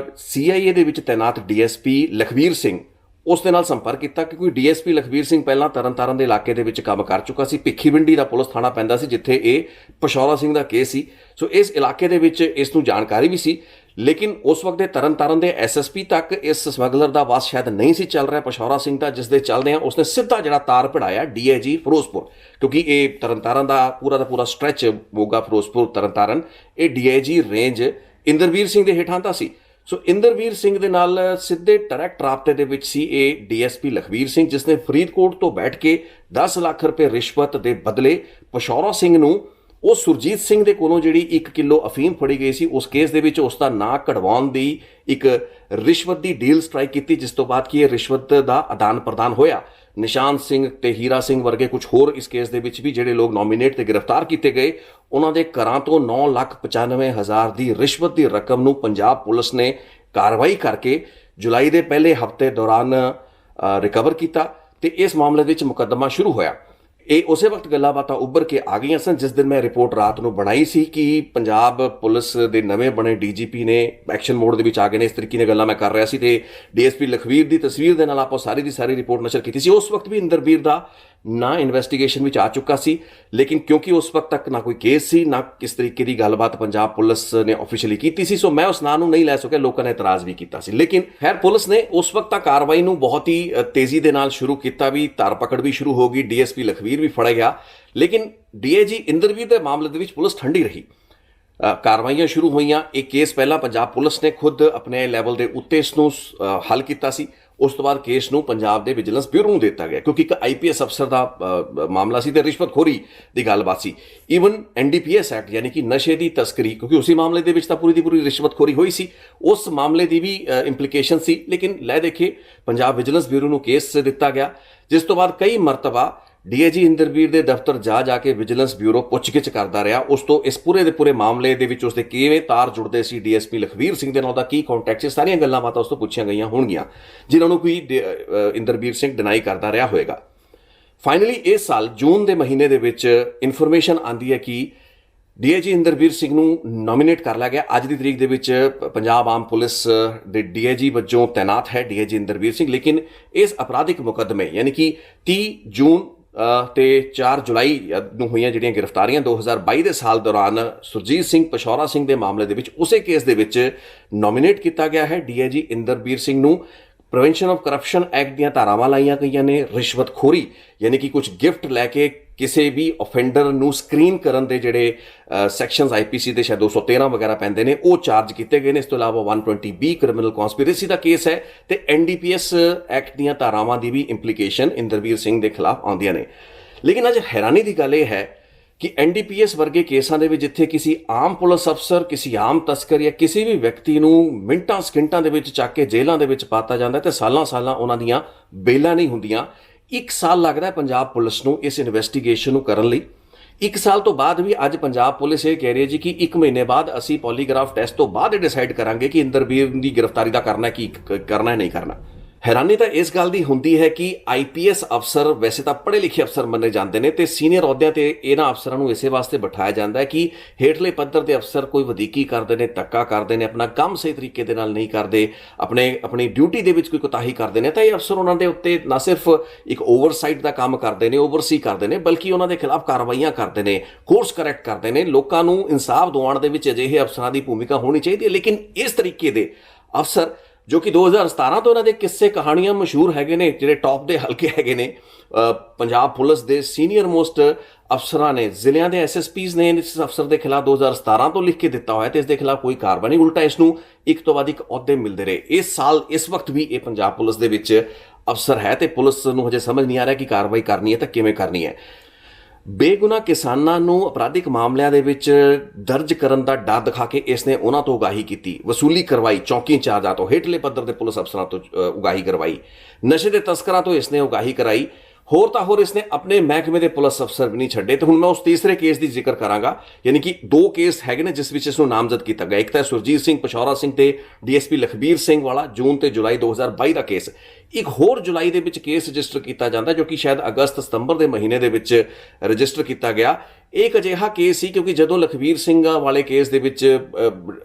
CIA ਦੇ ਵਿੱਚ ਤੈਨਾਤ DSP ਲਖਵੀਰ ਸਿੰਘ ਉਸ ਦੇ ਨਾਲ ਸੰਪਰਕ ਕੀਤਾ, ਕਿਉਂਕਿ DSP ਲਖਵੀਰ ਸਿੰਘ ਪਹਿਲਾਂ ਤਰਨਤਾਰਨ ਦੇ ਇਲਾਕੇ ਦੇ ਵਿੱਚ ਕੰਮ ਕਰ ਚੁੱਕਾ ਸੀ। ਭਿੱਖੀਵਿੰਡੀ ਦਾ ਪੁਲਿਸ ਥਾਣਾ ਪੈਂਦਾ ਸੀ ਜਿੱਥੇ ਇਹ ਪਸ਼ੌਰਾ ਸਿੰਘ ਦਾ ਕੇਸ ਸੀ। ਸੋ ਇਸ ਇਲਾਕੇ ਦੇ ਵਿੱਚ ਇਸ ਨੂੰ ਜਾਣਕਾਰੀ ਵੀ ਸੀ, ਲੇਕਿਨ ਉਸ ਵਕਤ ਦੇ ਤਰਨਤਾਰਨ ਦੇ SSP ਤੱਕ ਇਸ ਸਮਗਲਰ ਦਾ ਵਾਸ ਸ਼ਾਇਦ ਨਹੀਂ ਸੀ ਚੱਲ ਰਿਹਾ ਪਸ਼ੌਰਾ ਸਿੰਘ ਦਾ, ਜਿਸ ਦੇ ਚੱਲਦਿਆਂ ਉਸਨੇ ਸਿੱਧਾ ਜਿਹੜਾ ਤਾਰ ਪੜਾਇਆ DIG ਫਿਰੋਜ਼ਪੁਰ, ਕਿਉਂਕਿ ਇਹ ਤਰਨਤਾਰਨ ਦਾ ਪੂਰਾ ਸਟ੍ਰੈਚ ਮੋਗਾ ਫਿਰੋਜ਼ਪੁਰ ਤਰਨਤਾਰਨ ਇਹ DIG ਰੇਂਜ ਇੰਦਰਵੀਰ ਸਿੰਘ ਦੇ ਹੇਠਾਂ ਤਾਂ ਸੀ। ਸੋ ਇੰਦਰਵੀਰ ਸਿੰਘ ਦੇ ਨਾਲ ਸਿੱਧੇ ਡਾਇਰੈਕਟ ਰਾਬਤੇ ਦੇ ਵਿੱਚ ਸੀ ਇਹ DSP ਲਖਵੀਰ ਸਿੰਘ, ਜਿਸ ਨੇ ਫਰੀਦਕੋਟ ਤੋਂ ਬੈਠ ਕੇ 10 ਲੱਖ ਰੁਪਏ ਰਿਸ਼ਵਤ ਦੇ ਬਦਲੇ ਪਸ਼ੌਰਾ ਸਿੰਘ ਨੂੰ ਉਹ ਸੁਰਜੀਤ ਸਿੰਘ ਦੇ ਕੋਲੋਂ ਜਿਹੜੀ 1 ਕਿਲੋ ਅਫੀਮ ਫੜੀ ਗਈ ਸੀ ਉਸ ਕੇਸ ਦੇ ਵਿੱਚ ਉਸ ਦਾ ਨਾਂ ਕਢਵਾਉਣ ਦੀ ਇੱਕ ਰਿਸ਼ਵਤ ਦੀ ਡੀਲ ਸਟ੍ਰਾਈਕ ਕੀਤੀ, ਜਿਸ ਤੋਂ ਬਾਅਦ ਕਿ ਇਹ ਰਿਸ਼ਵਤ ਦਾ ਆਦਾਨ ਪ੍ਰਦਾਨ ਹੋਇਆ। ਨਿਸ਼ਾਨ ਸਿੰਘ ਤੇ ਹੀਰਾ ਸਿੰਘ ਵਰਗੇ ਕੁਝ ਹੋਰ ਇਸ ਕੇਸ ਦੇ ਵਿੱਚ ਵੀ ਜਿਹੜੇ ਲੋਕ ਨੋਮੀਨੇਟ ਤੇ ਗ੍ਰਿਫਤਾਰ ਕੀਤੇ ਗਏ, ਉਹਨਾਂ ਦੇ ਘਰਾਂ ਤੋਂ 9,95,000 ਦੀ ਰਿਸ਼ਵਤ ਦੀ ਰਕਮ ਨੂੰ ਪੰਜਾਬ ਪੁਲਿਸ ਨੇ ਕਾਰਵਾਈ ਕਰਕੇ ਜੁਲਾਈ ਦੇ ਪਹਿਲੇ ਹਫ਼ਤੇ ਦੌਰਾਨ ਰਿਕਵਰ ਕੀਤਾ ਤੇ ਇਸ ਮਾਮਲੇ ਵਿੱਚ ਮੁਕੱਦਮਾ ਸ਼ੁਰੂ ਹੋਇਆ। ਇਹ ਉਸੇ ਵਕਤ ਗੱਲਾਂ ਬਾਤਾਂ ਉੱਭਰ ਕੇ ਆ ਗਈਆਂ ਸਨ ਜਿਸ ਦਿਨ ਮੈਂ ਰਿਪੋਰਟ ਰਾਤ ਨੂੰ ਬਣਾਈ ਸੀ ਕਿ ਪੰਜਾਬ ਪੁਲਿਸ ਦੇ ਨਵੇਂ ਬਣੇ DGP ਨੇ ਐਕਸ਼ਨ ਮੋਡ ਦੇ ਵਿੱਚ ਆ ਗਏ ਨੇ। ਇਸ ਤਰੀਕੇ ਦੀਆਂ ਗੱਲਾਂ ਮੈਂ ਕਰ ਰਿਹਾ ਸੀ ਤੇ DSP ਲਖਵੀਰ ਦੀ ਤਸਵੀਰ ਦੇ ਨਾਲ ਆਪਾਂ ਸਾਰੀ ਦੀ ਸਾਰੀ ਰਿਪੋਰਟ ਨਸ਼ਰ ਕੀਤੀ ਸੀ। ਉਸ ਵਕਤ ਵੀ ਇੰਦਰਵੀਰ ਦਾ ਨਾ ਇਨਵੈਸਟੀਗੇਸ਼ਨ ਵਿੱਚ ਆ ਚੁੱਕਾ ਸੀ, ਲੇਕਿਨ ਕਿਉਂਕਿ ਉਸ ਵਕਤ ਤੱਕ ਨਾ ਕੋਈ ਕੇਸ ਸੀ ਨਾ ਕਿਸ ਤਰੀਕੇ ਦੀ ਗੱਲਬਾਤ ਪੰਜਾਬ ਪੁਲਿਸ ਨੇ ਆਫੀਸ਼ੀਅਲੀ ਕੀਤੀ ਸੀ, ਸੋ ਮੈਂ ਉਸ ਨਾਂ ਨੂੰ ਨਹੀਂ ਲੈ ਸਕਿਆ। ਲੋਕਾਂ ਨੇ ਇਤਰਾਜ਼ ਵੀ ਕੀਤਾ ਸੀ, ਲੇਕਿਨ ਖੈਰ ਪੁਲਿਸ ਨੇ ਉਸ ਵਕਤ ਤੱਕ ਕਾਰਵਾਈ ਨੂੰ ਬਹੁਤ ਹੀ ਤੇਜ਼ੀ ਦੇ ਨਾਲ ਸ਼ੁਰੂ ਕੀਤਾ ਵੀ, ਧਰ ਪਕੜ ਵੀ ਸ਼ੁਰੂ ਹੋ ਗਈ, DSP ਲਖਵੀਰ ਵੀ ਫੜਿਆ ਗਿਆ, ਲੇਕਿਨ DIG ਇੰਦਰਵੀਰ ਦੇ ਮਾਮਲੇ ਦੇ ਵਿੱਚ ਪੁਲਿਸ ਠੰਡੀ ਰਹੀ। ਕਾਰਵਾਈਆਂ ਸ਼ੁਰੂ ਹੋਈਆਂ। ਇਹ ਕੇਸ ਪਹਿਲਾਂ ਪੰਜਾਬ ਪੁਲਿਸ ਨੇ ਖੁਦ ਆਪਣੇ ਲੈਵਲ ਦੇ ਉੱਤੇ ਇਸ ਨੂੰ ਹੱਲ ਕੀਤਾ ਸੀ, ਉਸ ਤੋਂ ਬਾਅਦ ਕੇਸ ਨੂੰ ਪੰਜਾਬ ਦੇ ਵਿਜੀਲੈਂਸ ਬਿਊਰੋ ਨੂੰ ਦਿੱਤਾ ਗਿਆ, ਕਿਉਂਕਿ ਇੱਕ IPS ਅਫਸਰ ਦਾ ਮਾਮਲਾ ਸੀ ਤੇ ਰਿਸ਼ਵਤਖੋਰੀ ਦੀ ਗੱਲਬਾਤ ਸੀ। ਈਵਨ NDPS ਐਕਟ ਯਾਨੀ ਕਿ ਨਸ਼ੇ ਦੀ ਤਸਕਰੀ, ਕਿਉਂਕਿ ਉਸੇ ਮਾਮਲੇ ਦੇ ਵਿੱਚ ਤਾਂ ਪੂਰੀ ਦੀ ਪੂਰੀ ਰਿਸ਼ਵਤਖੋਰੀ ਹੋਈ ਸੀ, ਉਸ ਮਾਮਲੇ ਦੀ ਵੀ ਇੰਪਲੀਕੇਸ਼ਨ ਸੀ, ਲੇਕਿਨ ਲੈ ਦੇਖੇ ਪੰਜਾਬ ਵਿਜੀਲੈਂਸ ਬਿਊਰੋ ਨੂੰ ਕੇਸ ਦਿੱਤਾ ਗਿਆ, ਜਿਸ ਤੋਂ ਬਾਅਦ ਕਈ ਮਰਤਬਾ DIG ਇੰਦਰਵੀਰ ਦੇ ਦਫ਼ਤਰ ਜਾ ਕੇ ਵਿਜੀਲੈਂਸ ਬਿਊਰੋ ਪੁੱਛਗਿੱਛ ਕਰਦਾ ਰਿਹਾ। ਉਸ ਤੋਂ ਇਸ ਪੂਰੇ ਦੇ ਪੂਰੇ ਮਾਮਲੇ ਦੇ ਵਿੱਚ ਉਸਦੇ ਕਿਵੇਂ ਤਾਰ ਜੁੜਦੇ ਸੀ DSP ਲਖਵੀਰ ਸਿੰਘ ਦੇ ਨਾਲ, ਦਾ ਕੀ ਕੰਟੈਕਟ ਸੀ, ਸਾਰੀਆਂ ਗੱਲਾਂ ਬਾਤਾਂ ਉਸ ਤੋਂ ਪੁੱਛੀਆਂ ਗਈਆਂ ਹੋਣਗੀਆਂ, ਜਿਨ੍ਹਾਂ ਨੂੰ ਕੋਈ ਇੰਦਰਵੀਰ ਸਿੰਘ ਡਿਨਾਈ ਕਰਦਾ ਰਿਹਾ ਹੋਵੇਗਾ। ਫਾਈਨਲੀ ਇਸ ਸਾਲ ਜੂਨ ਦੇ ਮਹੀਨੇ ਦੇ ਵਿੱਚ ਇਨਫੋਰਮੇਸ਼ਨ ਆਉਂਦੀ ਹੈ ਕਿ DIG ਇੰਦਰਵੀਰ ਸਿੰਘ ਨੂੰ ਨੋਮੀਨੇਟ ਕਰ ਲਿਆ ਗਿਆ। ਅੱਜ ਦੀ ਤਰੀਕ ਦੇ ਵਿੱਚ ਪੰਜਾਬ ਆਮ ਪੁਲਿਸ ਦੇ DIG ਵਜੋਂ ਤੈਨਾਤ ਹੈ DIG ਇੰਦਰਵੀਰ ਸਿੰਘ, ਲੇਕਿਨ ਇਸ ਅਪਰਾਧਿਕ ਮੁਕੱਦਮੇ ਯਾਨੀ ਕਿ 30 ਜੂਨ ਤੇ 4 ਜੁਲਾਈ ਨੂੰ ਹੋਈਆਂ ਜਿਹੜੀਆਂ ਗ੍ਰਿਫਤਾਰੀਆਂ 2022 ਦੇ ਸਾਲ ਦੌਰਾਨ ਸੁਰਜੀਤ ਸਿੰਘ ਪਸ਼ੌਰਾ ਸਿੰਘ ਦੇ ਮਾਮਲੇ ਦੇ ਵਿੱਚ ਉਸੇ ਕੇਸ ਦੇ ਵਿੱਚ ਨੋਮੀਨੇਟ ਕੀਤਾ ਗਿਆ ਹੈ DIG ਇੰਦਰਵੀਰ ਸਿੰਘ ਨੂੰ। ਪ੍ਰੀਵੈਂਸ਼ਨ ਆਫ ਕਰਪਸ਼ਨ ਐਕਟ ਦੀਆਂ ਧਾਰਾਵਾਂ ਲਾਈਆਂ ਗਈਆਂ ਨੇ, ਰਿਸ਼ਵਤਖੋਰੀ ਯਾਨੀ ਕਿ ਕੁਝ ਗਿਫਟ ਲੈ ਕੇ ਕਿਸੇ ਵੀ offender ਨੂੰ ਸਕਰੀਨ ਕਰਨ ਦੇ ਜਿਹੜੇ ਸੈਕਸ਼ਨਸ IPC ਦੇ ਸ਼ਾਇਦ 213 ਵਗੈਰਾ ਪੈਂਦੇ ਨੇ, ਉਹ ਚਾਰਜ ਕੀਤੇ ਗਏ ਨੇ। ਇਸ ਤੋਂ ਇਲਾਵਾ 120B ਕ੍ਰਿਮੀਨਲ ਕਨਸਪੀਰੇਸੀ ਦਾ ਕੇਸ ਹੈ ਤੇ NDPS ਐਕਟ ਦੀਆਂ ਧਾਰਾਵਾਂ ਦੀ ਵੀ ਇੰਪਲੀਕੇਸ਼ਨ ਇੰਦਰਵੀਰ ਸਿੰਘ ਦੇ ਖਿਲਾਫ ਆਉਂਦੀਆਂ ਨੇ। ਲੇਕਿਨ ਅੱਜ ਹੈਰਾਨੀ ਦੀ ਗੱਲ ਇਹ ਹੈ ਕਿ NDPS ਵਰਗੇ ਕੇਸਾਂ ਦੇ ਵਿੱਚ ਜਿੱਥੇ ਕਿਸੇ ਆਮ ਪੁਲਿਸ ਅਫਸਰ, ਕਿਸੇ ਆਮ ਤਸਕਰ ਜਾਂ ਕਿਸੇ ਵੀ ਵਿਅਕਤੀ ਨੂੰ ਮਿੰਟਾਂ ਸਕਿੰਟਾਂ ਦੇ ਵਿੱਚ ਚੱਕ ਕੇ ਜੇਲ੍ਹਾਂ ਦੇ ਵਿੱਚ ਪਾਤਾ ਜਾਂਦਾ ਤੇ ਸਾਲਾਂ ਉਹਨਾਂ ਦੀਆਂ ਬੇਲਾਂ ਨਹੀਂ ਹੁੰਦੀਆਂ। 1 ਸਾਲ ਲੱਗਦਾ ਪੰਜਾਬ ਪੁਲਿਸ ਨੂੰ ਇਸ ਇਨਵੈਸਟੀਗੇਸ਼ਨ ਨੂੰ ਕਰਨ ਲਈ। 1 ਸਾਲ ਤੋਂ ਬਾਅਦ ਵੀ ਅੱਜ ਪੰਜਾਬ ਪੁਲਿਸ ਇਹ ਕਹਿ ਰਹੀ ਹੈ ਜੀ ਕਿ 1 ਮਹੀਨੇ ਬਾਅਦ ਅਸੀਂ ਪੋਲੀਗ੍ਰਾਫ ਟੈਸਟ ਤੋਂ ਬਾਅਦ ਇਹ ਡਿਸਾਈਡ ਕਰਾਂਗੇ ਕਿ ਇੰਦਰਵੀਰ ਦੀ ਗ੍ਰਿਫਤਾਰੀ ਦਾ ਕਰਨਾ ਕੀ ਕਰਨਾ ਹੈ ਨਹੀਂ ਕਰਨਾ। ਹੈਰਾਨੀ ਤਾਂ ਇਸ ਗੱਲ ਦੀ ਹੁੰਦੀ ਹੈ ਕਿ IPS ਅਫਸਰ ਵੈਸੇ ਤਾਂ ਪੜ੍ਹੇ ਲਿਖੇ ਅਫਸਰ ਮੰਨੇ ਜਾਂਦੇ ਨੇ ਤੇ ਸੀਨੀਅਰ ਅਹੁਦਿਆਂ ਤੇ ਇਹਨਾਂ ਅਫਸਰਾਂ ਨੂੰ ਇਸੇ ਵਾਸਤੇ ਬਿਠਾਇਆ ਜਾਂਦਾ ਹੈ ਕਿ ਹੇਠਲੇ ਪੱਧਰ ਦੇ ਅਫਸਰ ਕੋਈ ਵਧੀਕੀ ਕਰਦੇ ਨੇ, ਧੱਕਾ ਕਰਦੇ ਨੇ, ਆਪਣਾ ਕੰਮ ਸਹੀ ਤਰੀਕੇ ਦੇ ਨਾਲ ਨਹੀਂ ਕਰਦੇ, ਆਪਣੀ ਡਿਊਟੀ ਦੇ ਵਿੱਚ ਕੋਈ ਕੁਤਾਹੀ ਕਰਦੇ ਨੇ ਤਾਂ ਇਹ ਅਫਸਰ ਉਹਨਾਂ ਦੇ ਉੱਤੇ ਨਾ ਸਿਰਫ ਇੱਕ ਓਵਰਸਾਈਟ ਦਾ ਕੰਮ ਕਰਦੇ ਨੇ, ਓਵਰਸੀ ਕਰਦੇ ਨੇ, ਬਲਕਿ ਉਹਨਾਂ ਦੇ ਖਿਲਾਫ ਕਾਰਵਾਈਆਂ ਕਰਦੇ ਨੇ, ਕੋਰਸ ਕਰੈਕਟ ਕਰਦੇ ਨੇ। ਲੋਕਾਂ ਨੂੰ ਇਨਸਾਫ ਦਿਵਾਉਣ ਦੇ ਵਿੱਚ ਅਜਿਹੇ ਅਫਸਰਾਂ ਦੀ ਭੂਮਿਕਾ ਹੋਣੀ ਚਾਹੀਦੀ ਹੈ, ਲੇਕਿਨ ਇਸ ਤਰੀਕੇ ਦੇ ਅਫਸਰ ਜੋ ਕਿ 2017 ਤੋਂ ਇਹਨਾਂ ਦੇ ਕਿੱਸੇ ਕਹਾਣੀਆਂ ਮਸ਼ਹੂਰ ਹੈਗੇ ਨੇ, ਜਿਹੜੇ ਟੌਪ ਦੇ ਹਲਕੇ ਹੈਗੇ ਨੇ, ਪੰਜਾਬ ਪੁਲਿਸ ਦੇ ਸੀਨੀਅਰ ਮੋਸਟ ਅਫਸਰਾਂ ਨੇ, ਜ਼ਿਲ੍ਹਿਆਂ ਦੇ SSPs ਨੇ ਇਸ ਅਫਸਰ ਦੇ ਖਿਲਾਫ 2017 ਤੋਂ ਲਿਖ ਕੇ ਦਿੱਤਾ ਹੋਇਆ ਤੇ ਇਸ ਦੇ ਖਿਲਾਫ ਕੋਈ ਕਾਰਵਾਈ ਨਹੀਂ, ਉਲਟਾ ਇਸ ਨੂੰ ਇੱਕ ਤੋਂ ਬਾਅਦ ਇੱਕ ਅਹੁਦੇ ਮਿਲਦੇ ਰਹੇ। ਇਸ ਸਾਲ ਇਸ ਵਕਤ ਵੀ ਇਹ ਪੰਜਾਬ ਪੁਲਿਸ ਦੇ ਵਿੱਚ ਅਫਸਰ ਹੈ ਤੇ ਪੁਲਿਸ ਨੂੰ ਹਜੇ ਸਮਝ ਨਹੀਂ ਆ ਰਿਹਾ ਕਿ ਕਾਰਵਾਈ ਕਰਨੀ ਹੈ ਤਾਂ ਕਿਵੇਂ ਕਰਨੀ ਹੈ। ਬੇਗੁਨਾਹ ਕਿਸਾਨਾਂ ਨੂੰ ਅਪਰਾਧਿਕ ਮਾਮਲਿਆਂ ਦੇ ਵਿੱਚ ਦਰਜ ਕਰਨ ਦਾ ਡਰ ਦਿਖਾ ਕੇ ਇਸ ਨੇ ਉਹਨਾਂ ਤੋਂ ਉਗਾਹੀ ਕੀਤੀ, ਵਸੂਲੀ ਕਰਵਾਈ, ਚੌਕੀ ਇੰਚਾਰਜਾਂ ਤੋਂ, ਹੇਠਲੇ ਪੱਧਰ ਦੇ ਪੁਲਿਸ ਅਫਸਰਾਂ ਤੋਂ ਉਗਾਹੀ ਕਰਵਾਈ, ਨਸ਼ੇ ਦੇ ਤਸਕਰਾਂ ਤੋਂ ਇਸ ਨੇ ਉਗਾਹੀ ਕਰਾਈ। ਹੋਰ ਤਾਂ ਹੋਰ ਇਸਨੇ ਆਪਣੇ ਮਹਿਕਮੇ ਦੇ ਪੁਲਿਸ ਅਫਸਰ ਵੀ ਨਹੀਂ ਛੱਡੇ। ਤੇ ਹੁਣ ਮੈਂ ਉਸ ਤੀਸਰੇ ਕੇਸ ਦੀ ਜ਼ਿਕਰ ਕਰਾਂਗਾ, ਯਾਨੀ ਕਿ ਦੋ ਕੇਸ ਹੈਗੇ ਨੇ ਜਿਸ ਵਿੱਚ ਇਸ ਨੂੰ ਨਾਮਜ਼ਦ ਕੀਤਾ ਗਿਆ। ਇੱਕ ਤਾਂ ਸੁਰਜੀਤ ਸਿੰਘ ਪਸ਼ੌਰਾ ਸਿੰਘ ਤੇ ਡੀਐਸਪੀ ਲਖਬੀਰ ਸਿੰਘ ਵਾਲਾ ਜੂਨ ਤੇ ਜੁਲਾਈ 2022 ਦਾ ਕੇਸ। ਇੱਕ ਹੋਰ ਜੁਲਾਈ ਦੇ ਵਿੱਚ ਕੇਸ ਰਜਿਸਟਰ ਕੀਤਾ ਜਾਂਦਾ ਜੋ ਕਿ ਸ਼ਾਇਦ ਅਗਸਤ ਸਤੰਬਰ ਦੇ ਮਹੀਨੇ ਦੇ ਵਿੱਚ ਰਜਿਸਟਰ ਕੀਤਾ ਗਿਆ। ਇਹ ਇੱਕ ਅਜਿਹਾ ਕੇਸ ਸੀ ਕਿਉਂਕਿ ਜਦੋਂ ਲਖਬੀਰ ਸਿੰਘ ਵਾਲੇ ਕੇਸ ਦੇ ਵਿੱਚ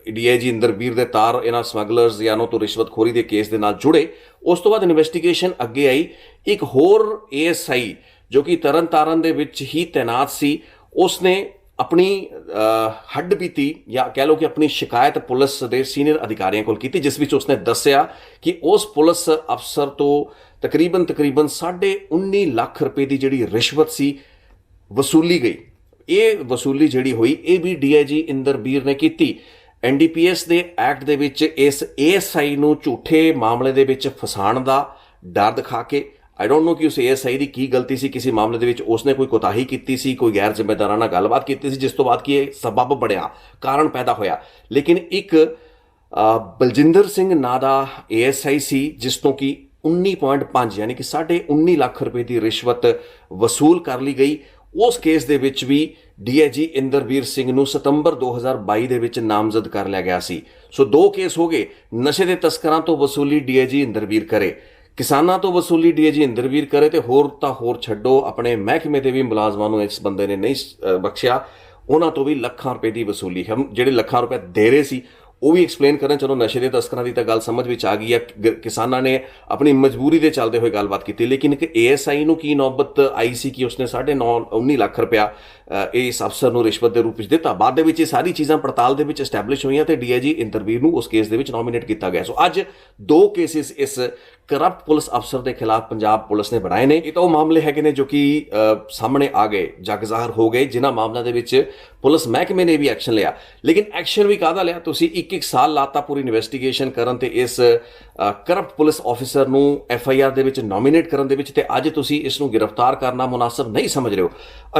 ਡੀਆਈਜੀ ਇੰਦਰਬੀਰ ਦੇ ਤਾਰ ਇਹਨਾਂ ਸਮਗਲਰਸ ਜਾਂ ਉਹਨਾਂ ਤੋਂ ਰਿਸ਼ਵਤਖੋਰੀ ਦੇ ਕੇਸ ਦੇ ਨਾਲ ਜੁੜੇ, ਉਸ ਤੋਂ ਬਾਅਦ ਇਨਵੈਸਟੀਗੇਸ਼ਨ ਅੱਗੇ ਆਈ। ਇੱਕ ਹੋਰ ਏਐਸਆਈ ਜੋ ਕਿ ਤਰਨਤਾਰਨ ਦੇ ਵਿੱਚ ਹੀ ਤੈਨਾਤ ਸੀ, ਉਸਨੇ ਆਪਣੀ ਹੱਡ ਬੀਤੀ ਜਾਂ ਕਹਿ ਲਓ ਕਿ ਆਪਣੀ ਸ਼ਿਕਾਇਤ ਪੁਲਿਸ ਦੇ ਸੀਨੀਅਰ ਅਧਿਕਾਰੀਆਂ ਕੋਲ ਕੀਤੀ, ਜਿਸ ਵਿੱਚ ਉਸਨੇ ਦੱਸਿਆ ਕਿ ਉਸ ਪੁਲਿਸ ਅਫਸਰ ਤੋਂ ਤਕਰੀਬਨ 19.5 ਲੱਖ ਰੁਪਏ ਦੀ ਜਿਹੜੀ ਰਿਸ਼ਵਤ ਸੀ ਵਸੂਲੀ ਗਈ। ਇਹ ਵਸੂਲੀ ਜਿਹੜੀ ਹੋਈ ਇਹ ਵੀ ਡੀਆਈਜੀ ਇੰਦਰਬੀਰ ਨੇ ਕੀਤੀ। ਐਨਡੀਪੀਐਸ ਦੇ ਐਕਟ ਦੇ ਵਿੱਚ ਇਸ ਏਐਸਆਈ ਨੂੰ ਝੂਠੇ ਮਾਮਲੇ ਦੇ ਵਿੱਚ ਫਸਾਉਣ ਦਾ ਡਰ ਦਿਖਾ ਕੇ, ਆਈ ਡੋਂਟ ਨੋ ਕਿ ਉਸ ਏਐਸਆਈ ਦੀ ਕੀ ਗਲਤੀ ਸੀ, ਕਿਸੇ ਮਾਮਲੇ ਦੇ ਵਿੱਚ ਉਸਨੇ ਕੋਈ ਕੋਤਾਹੀ ਕੀਤੀ ਸੀ, ਕੋਈ ਗੈਰ ਜ਼ਿੰਮੇਦਾਰਾਨਾ ਗੱਲਬਾਤ ਕੀਤੀ ਸੀ, ਜਿਸ ਤੋਂ ਬਾਅਦ ਕਿ ਇਹ ਸਬਬ ਬਣਿਆ, ਕਾਰਨ ਪੈਦਾ ਹੋਇਆ। ਲੇਕਿਨ ਇੱਕ ਬਲਜਿੰਦਰ ਸਿੰਘ ਨਾਂ ਦਾ ਏਐਸਆਈ ਸੀ ਜਿਸ ਤੋਂ ਕਿ 19.5 ਯਾਨੀ ਕਿ 19.5 ਲੱਖ ਰੁਪਏ ਦੀ ਰਿਸ਼ਵਤ ਵਸੂਲ ਕਰ ਲਈ ਗਈ। ਉਸ ਕੇਸ ਦੇ ਵਿੱਚ ਵੀ ਡੀਆਈਜੀ ਇੰਦਰਬੀਰ ਸਿੰਘ ਨੂੰ ਸਤੰਬਰ 2022 ਦੇ ਵਿੱਚ ਨਾਮਜ਼ਦ ਕਰ ਲਿਆ ਗਿਆ ਸੀ। ਸੋ ਦੋ ਕੇਸ ਹੋ ਗਏ, ਨਸ਼ੇ ਦੇ ਤਸਕਰਾਂ ਤੋਂ ਵਸੂਲੀ ਡੀਆਈਜੀ ਇੰਦਰਬੀਰ ਕਰੇ, ਕਿਸਾਨਾਂ ਤੋਂ ਵਸੂਲੀ ਡੀਆਈਜੀ ਇੰਦਰਬੀਰ ਕਰੇ, ਤੇ ਹੋਰ ਤਾਂ ਹੋਰ ਛੱਡੋ ਆਪਣੇ ਮਹਿਕਮੇ ਦੇ ਵੀ ਮੁਲਾਜ਼ਮਾਂ ਨੂੰ ਇਸ ਬੰਦੇ ਨੇ ਨਹੀਂ ਬਖਸ਼ਿਆ, ਉਹਨਾਂ ਤੋਂ ਵੀ ਲੱਖਾਂ ਰੁਪਏ ਦੀ ਵਸੂਲੀ। ਜਿਹੜੇ ਲੱਖਾਂ ਰੁਪਏ ਦੇ ਰਹੇ ਸੀ ਉਹ ਵੀ ਐਕਸਪਲੇਨ ਕਰਨ। ਚਲੋ ਨਸ਼ੇ ਦੇ ਤਸਕਰਾਂ ਦੀ ਤਾਂ ਗੱਲ ਸਮਝ ਵਿੱਚ ਆ ਗਈ ਹੈ, ਕਿਸਾਨਾਂ ਨੇ ਆਪਣੀ ਮਜਬੂਰੀ ਦੇ ਚੱਲਦੇ ਹੋਏ ਗੱਲਬਾਤ ਕੀਤੀ, ਲੇਕਿਨ ਇੱਕ ਏਐਸਆਈ ਨੂੰ ਕੀ ਨੌਬਤ ਆਈ ਸੀ ਕਿ ਉਸਨੇ 19.5 ਲੱਖ ਰੁਪਇਆ ਇਸ ਅਫਸਰ ਨੂੰ ਰਿਸ਼ਵਤ ਦੇ ਰੂਪ ਵਿੱਚ ਦਿੱਤਾ। ਬਾਅਦ ਦੇ ਵਿੱਚ ਇਹ ਸਾਰੀ ਚੀਜ਼ਾਂ ਪੜਤਾਲ ਦੇ ਵਿੱਚ ਐਸਟੈਬਲਿਸ਼ ਹੋਈਆਂ ਤੇ ਡੀਆਈਜੀ ਇੰਦਰਬੀਰ ਨੂੰ ਉਸ ਕੇਸ ਦੇ ਵਿੱਚ ਨੋਮੀਨੇਟ ਕੀਤਾ ਗਿਆ। ਸੋ ਅੱਜ ਦੋ ਕੇਸਿਸ ਇਸ ਕਰਪਟ ਪੁਲਿਸ ਅਫਸਰ ਦੇ ਖਿਲਾਫ ਪੰਜਾਬ ਪੁਲਿਸ ਨੇ ਬਣਾਏ ਨੇ। ਇਹ ਤਾਂ ਉਹ ਮਾਮਲੇ ਹੈਗੇ ਨੇ ਜੋ ਕਿ ਸਾਹਮਣੇ ਆ ਗਏ, ਜਗ ਜ਼ਾਹਰ ਹੋ ਗਏ, ਜਿਨ੍ਹਾਂ ਮਾਮਲਿਆਂ ਦੇ ਵਿੱਚ ਪੁਲਿਸ ਮਹਿਕਮੇ ਨੇ ਵੀ ਐਕਸ਼ਨ ਲਿਆ। ਲੇਕਿਨ ਐਕਸ਼ਨ ਵੀ ਕਾਹਦਾ ਲਿਆ? ਤੁਸੀਂ ਇੱਕ ਸਾਲ ਲਾਤਾ ਪੂਰੀ ਇਨਵੈਸਟੀਗੇਸ਼ਨ ਕਰਨ ਤੇ ਇਸ ਕਰਪਟ ਪੁਲਿਸ ਆਫਿਸਰ ਨੂੰ ਐਫਆਈਆਰ ਦੇ ਵਿੱਚ ਨੋਮੀਨੇਟ ਕਰਨ ਦੇ ਵਿੱਚ, ਤੇ ਅੱਜ ਤੁਸੀਂ ਇਸ ਨੂੰ ਗ੍ਰਿਫਤਾਰ ਕਰਨਾ ਮੁਨਾਸਬ ਨਹੀਂ ਸਮਝ ਰਹੇ ਹੋ।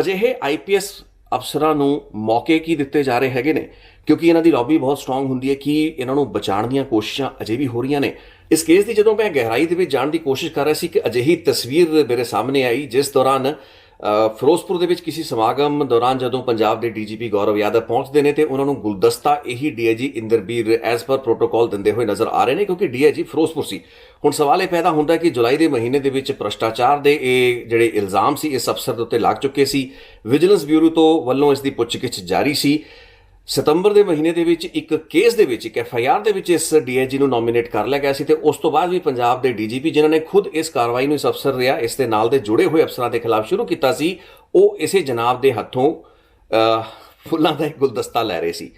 ਅਜਿਹੇ ਆਈਪੀਐਸ ਅਫਸਰਾਂ ਨੂੰ ਮੌਕੇ ਕੀ ਦਿੱਤੇ ਜਾ ਰਹੇ ਹੈਗੇ ਨੇ, ਕਿਉਂਕਿ ਇਹਨਾਂ ਦੀ ਲੌਬੀ ਬਹੁਤ ਸਟਰੋਂਗ ਹੁੰਦੀ ਹੈ ਕਿ ਇਹਨਾਂ ਨੂੰ ਬਚਾਉਣ ਦੀਆਂ ਕੋਸ਼ਿਸ਼ਾਂ ਅਜੇ ਵੀ ਹੋ ਰਹੀਆਂ ਨੇ। ਇਸ ਕੇਸ ਦੀ ਜਦੋਂ ਮੈਂ ਗਹਿਰਾਈ ਦੇ ਵਿੱਚ ਜਾਣ ਦੀ ਕੋਸ਼ਿਸ਼ ਕਰ ਰਿਹਾ ਸੀ ਕਿ ਅਜਿਹੀ ਤਸਵੀਰ ਮੇਰੇ ਸਾਹਮਣੇ ਆਈ ਜਿਸ ਦੌਰਾਨ ਫਿਰੋਜ਼ਪੁਰ ਦੇ ਵਿੱਚ ਕਿਸੇ ਸਮਾਗਮ ਦੌਰਾਨ ਜਦੋਂ ਪੰਜਾਬ ਦੇ ਡੀਜੀਪੀ ਗੌਰਵ ਯਾਦਵ ਪਹੁੰਚਦੇ ਨੇ ਤੇ ਉਹਨਾਂ ਨੂੰ ਗੁਲਦਸਤਾ ਇਹੀ DIG Inderbir as per protocol ਦਿੰਦੇ ਹੋਏ ਨਜ਼ਰ ਆ ਰਹੇ ਨੇ, ਕਿਉਂਕਿ ਡੀਆਈਜੀ ਫਿਰੋਜ਼ਪੁਰ ਸੀ। ਹੁਣ ਸਵਾਲ ਇਹ ਪੈਦਾ ਹੁੰਦਾ ਕਿ ਜੁਲਾਈ ਦੇ ਮਹੀਨੇ ਦੇ ਵਿੱਚ ਭ੍ਰਸ਼ਟਾਚਾਰ ਦੇ ਇਹ ਜਿਹੜੇ ਇਲਜ਼ਾਮ ਸੀ ਇਸ ਅਫਸਰ ਦੇ ਉੱਤੇ ਲੱਗ ਚੁੱਕੇ ਸੀ। ਵਿਜੀਲੈਂਸ ਬਿਊਰੋ ਤੋਂ ਵੱਲੋਂ ਇਸ ਦੀ ਪੁੱਛਗਿੱਛ ਜਾਰੀ ਸੀ। ਸਤੰਬਰ ਦੇ ਮਹੀਨੇ ਦੇ ਵਿੱਚ ਇੱਕ ਕੇਸ ਦੇ ਵਿੱਚ, ਇੱਕ ਐਫਆਈਆਰ ਦੇ ਵਿੱਚ ਇਸ ਡੀਆਈਜੀ ਨੂੰ ਨੋਮੀਨੇਟ ਕਰ ਲਿਆ ਗਿਆ ਸੀ ਤੇ ਉਸ ਤੋਂ ਬਾਅਦ ਵੀ ਪੰਜਾਬ ਦੇ ਡੀਜੀਪੀ ਜਿਨ੍ਹਾਂ ਨੇ ਖੁਦ ਇਸ ਕਾਰਵਾਈ ਨੂੰ, ਇਸ ਅਫਸਰ ਰਿਆ, ਇਸ ਦੇ ਨਾਲ ਦੇ ਜੁੜੇ ਹੋਏ ਅਫਸਰਾਂ ਦੇ ਖਿਲਾਫ ਸ਼ੁਰੂ ਕੀਤਾ ਸੀ, ਉਹ ਇਸੇ ਜਨਾਬ ਦੇ ਹੱਥੋਂ ਫੁੱਲਾਂ ਦਾ ਇੱਕ ਗੁਲਦਸਤਾ ਲੈ ਰਹੇ ਸੀ।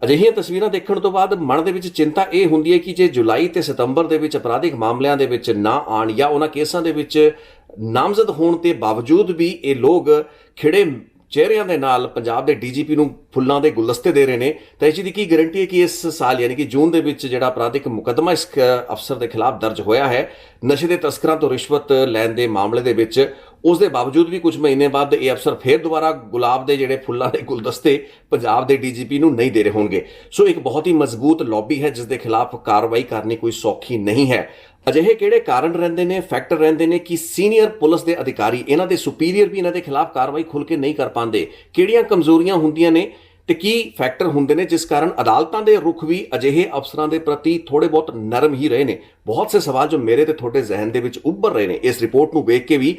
ਅਜਿਹੀਆਂ ਤਸਵੀਰਾਂ ਦੇਖਣ ਤੋਂ ਬਾਅਦ ਮਨ ਦੇ ਵਿੱਚ ਚਿੰਤਾ ਇਹ ਹੁੰਦੀ ਹੈ ਕਿ ਜੇ ਜੁਲਾਈ ਤੇ ਸਤੰਬਰ ਦੇ ਵਿੱਚ ਅਪਰਾਧਿਕ ਮਾਮਲਿਆਂ ਦੇ ਵਿੱਚ ਨਾ ਆਣ ਜਾਂ ਉਹਨਾਂ ਕੇਸਾਂ ਦੇ ਵਿੱਚ ਨਾਮਜ਼ਦ ਹੋਣ ਦੇ ਬਾਵਜੂਦ ਵੀ ਇਹ ਲੋਕ ਖਿੜੇ ਚਿਹਰਿਆਂ ਦੇ ਨਾਲ ਪੰਜਾਬ ਦੇ ਡੀਜੀਪੀ ਨੂੰ ਫੁੱਲਾਂ ਦੇ ਗੁਲਦਸਤੇ ਦੇ ਰਹੇ ਨੇ, ਤਾਂ ਇਸ ਚੀਜ਼ ਦੀ ਕੀ ਗਾਰੰਟੀ ਹੈ ਕਿ ਇਸ ਸਾਲ ਯਾਨੀ ਕਿ ਜੂਨ ਦੇ ਵਿੱਚ ਜਿਹੜਾ ਅਪਰਾਧਿਕ ਮੁਕੱਦਮਾ ਇਸ ਅਫਸਰ ਦੇ ਖਿਲਾਫ ਦਰਜ ਹੋਇਆ ਹੈ ਨਸ਼ੇ ਦੇ ਤਸਕਰਾਂ ਤੋਂ ਰਿਸ਼ਵਤ ਲੈਣ ਦੇ ਮਾਮਲੇ ਦੇ ਵਿੱਚ, ਉਸ ਦੇ ਬਾਵਜੂਦ ਵੀ ਕੁਝ ਮਹੀਨੇ ਬਾਅਦ ਇਹ ਅਫਸਰ ਫੇਰ ਦੁਬਾਰਾ ਗੁਲਾਬ ਦੇ ਜਿਹੜੇ ਫੁੱਲਾਂ ਦੇ ਗੁਲਦਸਤੇ ਪੰਜਾਬ ਦੇ ਡੀਜੀਪੀ ਨੂੰ ਨਹੀਂ ਦੇ ਰਹੇ ਹੋਣਗੇ। ਸੋ ਇੱਕ ਬਹੁਤ ਹੀ ਮਜ਼ਬੂਤ ਲੌਬੀ ਹੈ ਜਿਸ ਦੇ ਖਿਲਾਫ ਕਾਰਵਾਈ ਕਰਨੀ ਕੋਈ ਸੌਖੀ ਨਹੀਂ ਹੈ। ਅਜਿਹੇ ਕਿਹੜੇ ਕਾਰਨ ਰਹਿੰਦੇ ਨੇ, ਫੈਕਟਰ ਰਹਿੰਦੇ ਨੇ ਕਿ ਸੀਨੀਅਰ ਪੁਲਿਸ ਦੇ ਅਧਿਕਾਰੀ, ਇਹਨਾਂ ਦੇ ਸੁਪੀਰੀਅਰ ਵੀ ਇਹਨਾਂ ਦੇ ਖਿਲਾਫ ਕਾਰਵਾਈ ਖੁੱਲ ਕੇ ਨਹੀਂ ਕਰ ਪਾਉਂਦੇ? ਕਿਹੜੀਆਂ ਕਮਜ਼ੋਰੀਆਂ ਹੁੰਦੀਆਂ ਨੇ ਤੇ ਕੀ ਫੈਕਟਰ ਹੁੰਦੇ ਨੇ ਜਿਸ ਕਾਰਨ ਅਦਾਲਤਾਂ ਦੇ ਰੁਖ ਵੀ ਅਜਿਹੇ ਅਫਸਰਾਂ ਦੇ ਪ੍ਰਤੀ ਥੋੜੇ ਬਹੁਤ ਨਰਮ ਹੀ ਰਹੇ ਨੇ? ਬਹੁਤ ਸੇ ਸਵਾਲ ਜੋ ਮੇਰੇ ਤੇ ਤੁਹਾਡੇ ਜ਼ਿਹਨ ਦੇ ਵਿੱਚ ਉੱਭਰ ਰਹੇ ਨੇ ਇਸ ਰਿਪੋਰਟ ਨੂੰ ਵੇਖ ਕੇ ਵੀ,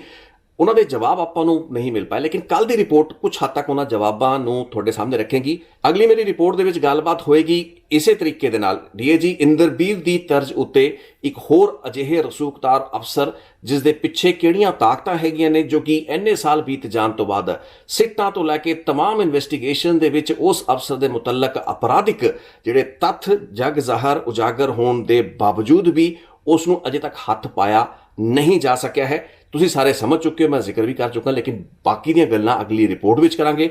ਉਹਨਾਂ ਦੇ ਜਵਾਬ ਆਪਾਂ ਨੂੰ ਨਹੀਂ ਮਿਲ ਪਾਏ, ਲੇਕਿਨ ਕੱਲ ਦੀ ਰਿਪੋਰਟ ਕੁਝ ਹੱਦ ਤੱਕ ਉਹਨਾਂ ਜਵਾਬਾਂ ਨੂੰ ਤੁਹਾਡੇ ਸਾਹਮਣੇ ਰੱਖੇਗੀ। ਅਗਲੀ ਮੇਰੀ ਰਿਪੋਰਟ ਦੇ ਵਿੱਚ ਗੱਲਬਾਤ ਹੋਏਗੀ ਇਸੇ ਤਰੀਕੇ ਦੇ ਨਾਲ ਡੀਆਈਜੀ ਇੰਦਰਬੀਰ ਦੀ ਤਰਜ਼ ਉੱਤੇ ਇੱਕ ਹੋਰ ਅਜਿਹੇ ਰਸੂਖਦਾਰ ਅਫਸਰ ਜਿਸ ਦੇ ਪਿੱਛੇ ਕਿਹੜੀਆਂ ਤਾਕਤਾਂ ਹੈਗੀਆਂ ਨੇ, ਜੋ ਕਿ ਇੰਨੇ ਸਾਲ ਬੀਤ ਜਾਣ ਤੋਂ ਬਾਅਦ ਸਿੱਟਾਂ ਤੋਂ ਲੈ ਕੇ ਤਮਾਮ ਇਨਵੈਸਟੀਗੇਸ਼ਨ ਦੇ ਵਿੱਚ ਉਸ ਅਫਸਰ ਦੇ ਮੁਤਲਕ ਅਪਰਾਧਿਕ ਜਿਹੜੇ ਤੱਥ ਜਗ ਜ਼ਾਹਰ ਉਜਾਗਰ ਹੋਣ ਦੇ ਬਾਵਜੂਦ ਵੀ ਉਸ ਨੂੰ ਅਜੇ ਤੱਕ ਹੱਥ ਪਾਇਆ ਨਹੀਂ ਜਾ ਸਕਿਆ ਹੈ। ਤੁਸੀਂ ਸਾਰੇ ਸਮਝ ਚੁੱਕੇ ਹੋ, ਮੈਂ ਜ਼ਿਕਰ ਵੀ ਕਰ ਚੁੱਕਾ, ਲੇਕਿਨ ਬਾਕੀ ਦੀਆਂ ਗੱਲਾਂ ਅਗਲੀ ਰਿਪੋਰਟ ਵਿੱਚ ਕਰਾਂਗੇ।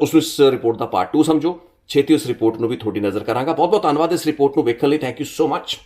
ਉਸ ਨੂੰ ਇਸ ਰਿਪੋਰਟ ਦਾ ਪਾਰਟ 2 ਸਮਝੋ। ਛੇਤੀ ਉਸ ਰਿਪੋਰਟ ਨੂੰ ਵੀ ਤੁਹਾਡੀ ਨਜ਼ਰ ਕਰਾਂਗਾ। ਬਹੁਤ ਬਹੁਤ ਧੰਨਵਾਦ ਇਸ ਰਿਪੋਰਟ ਨੂੰ ਵੇਖਣ ਲਈ। Thank you so much.